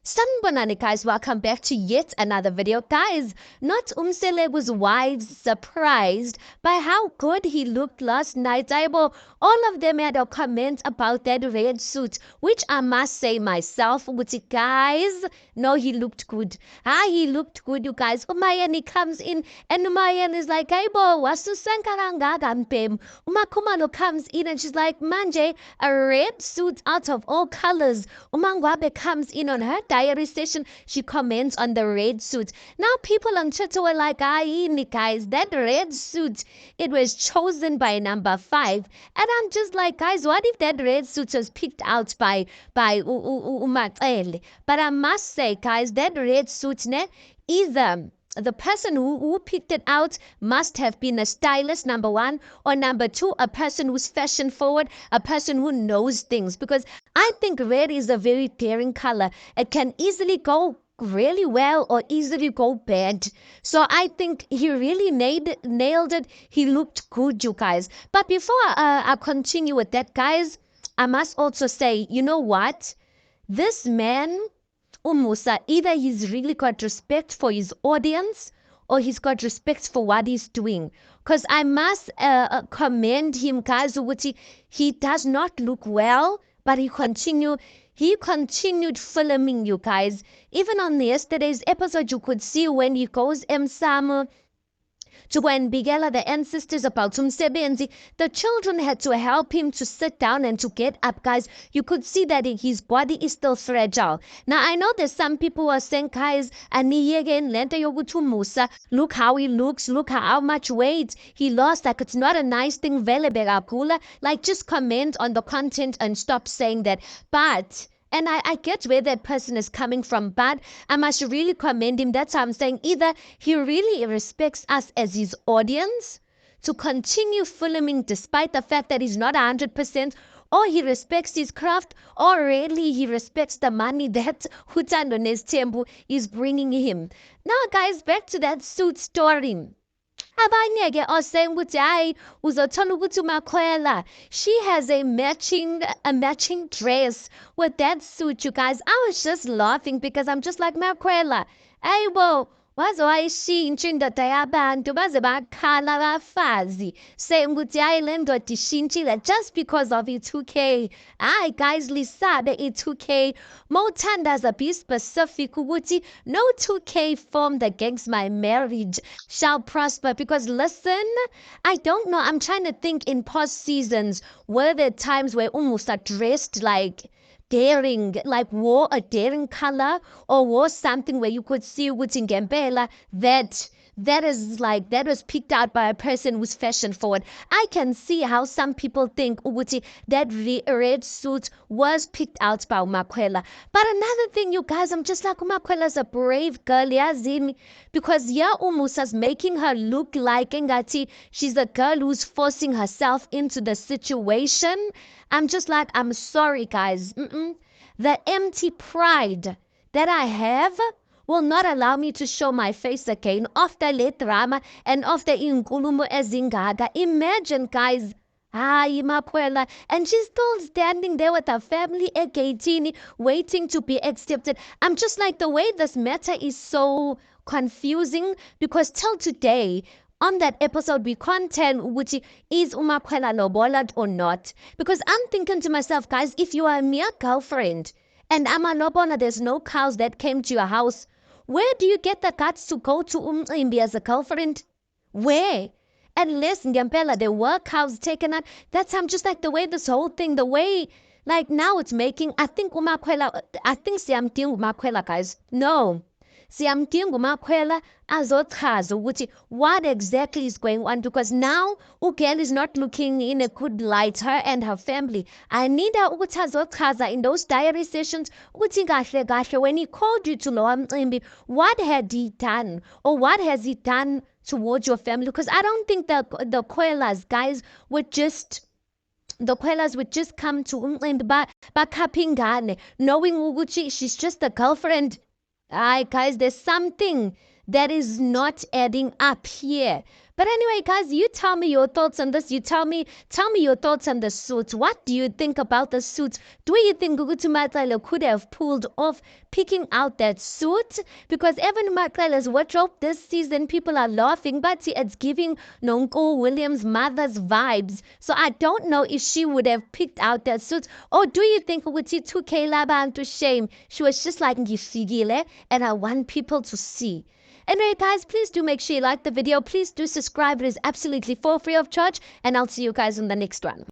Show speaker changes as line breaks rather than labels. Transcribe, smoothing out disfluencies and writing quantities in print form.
Sanibonani guys, welcome back to yet another video. Guys, not Umselebu's wives surprised by how good he looked last night. Aibo, all of them had a comment about that red suit, which I must say myself, which guys, no, he looked good. He looked good, you guys. Umayani comes in and Umayani is like, Aibo, wasusankarangagampem. Umakumalo comes in and she's like, Manje, a red suit out of all colors. Umangwabe comes in on her diary session. She comments on the red suit. Now people on Twitter were like, guys, that red suit, it was chosen by number 5. And I'm just like, guys, what if that red suit was picked out by Umatsele? But I must say, guys, that red suit, either the person who picked it out must have been a stylist, number 1, or number 2, a person who's fashion forward, a person who knows things. Because I think red is a very daring color. It can easily go really well or easily go bad. So I think he really nailed it. He looked good, you guys. But before I continue with that, guys, I must also say, you know what? This man, Umusa, either he's really got respect for his audience or he's got respect for what he's doing. Because I must commend him, guys. He does not look well, but he continued filming, you guys. Even on yesterday's episode, you could see when he goes Msamo to go and bigela the ancestors about Umsebenzi. The children had to help him to sit down and to get up, guys. You could see that his body is still fragile. Now, I know there's some people who are saying, guys, Musa, look how he looks, look how much weight he lost. Like, it's not a nice thing, like, just comment on the content and stop saying that. But and I get where that person is coming from, but I must really commend him. That's how I'm saying either he really respects us as his audience to continue filming despite the fact that he's not 100%, or he respects his craft, or really he respects the money that Hutando Nestembu is bringing him. Now, guys, back to that suit story. Abanye-ke osaying ukuthi hayi uzothola ukuthi uMakhwela, she has a matching dress with that suit, you guys. I was just laughing because I'm just like, Makhwela, ayibo waze wayishintsha indoda yabantu baze bakhala abafazi saying ukuthi hayi le ndoda ishintshile just because of i-2K. Hayi guys, lisabe i-2K. Mawuthandaza be specific ukuthi no 2K formed against my marriage shall prosper. Because listen, I don't know, I'm trying to think in past seasons, were there times where Umusa dressed like daring, like wore a daring color or wore something where you could see ukuthi ngempela that was picked out by a person who's fashion forward. I can see how some people think ukuthi that red suit was picked out by Umakhwela. But another thing, you guys, I'm just like, Umakhwela's a brave girl, yazini, because Umusa's making her look like engati she's a girl who's forcing herself into the situation. I'm just like, I'm sorry, guys. The empty pride that I have will not allow me to show my face again after le drama and after inkulumo ezingaga. Imagine, guys. Makhwela, and she's still standing there with her family at 18, waiting to be accepted. I'm just like, the way this matter is so confusing, because till today, on that episode, we can't tell which is Umakhwela lobolad or not. Because I'm thinking to myself, guys, if you are a mere girlfriend and I'm a lobola, there's no cows that came to your house, where do you get the guts to go to Umcimbi as a girlfriend? Where? Unless ngempela there were cows taken out. That's I'm just like, the way this whole thing, the way like now it's making, I think siyamdinga Umakhwela, guys. No. Siyamdinga Umakhwela azochaza ukuthi what exactly is going on, because now girl is not looking in a good light, her and her family. I need her ukuthi azochaza in those diary sessions ukuthi kahle kahle when he called you to lowa mcimbi, what had he done or what has he done towards your family? Because I don't think the Khwelas, guys, would just come to umcimbi bakhapha ingane knowing ukuthi she's just a girlfriend. Guys, there's something that is not adding up here. But anyway, guys, you tell me your thoughts on this. Tell me your thoughts on the suits. What do you think about the suits? Do you think Gugutu Matsalo could have pulled off picking out that suit? Because Evan Matsalo's wardrobe this season, people are laughing, but it's giving Nonko Williams' mother's vibes. So I don't know if she would have picked out that suit. Or do you think Gugutu 2K Laban to shame? She was just like Ngisigile, and I want people to see. Anyway, guys, please do make sure you like the video. Please do subscribe. It is absolutely for free of charge. And I'll see you guys in the next one.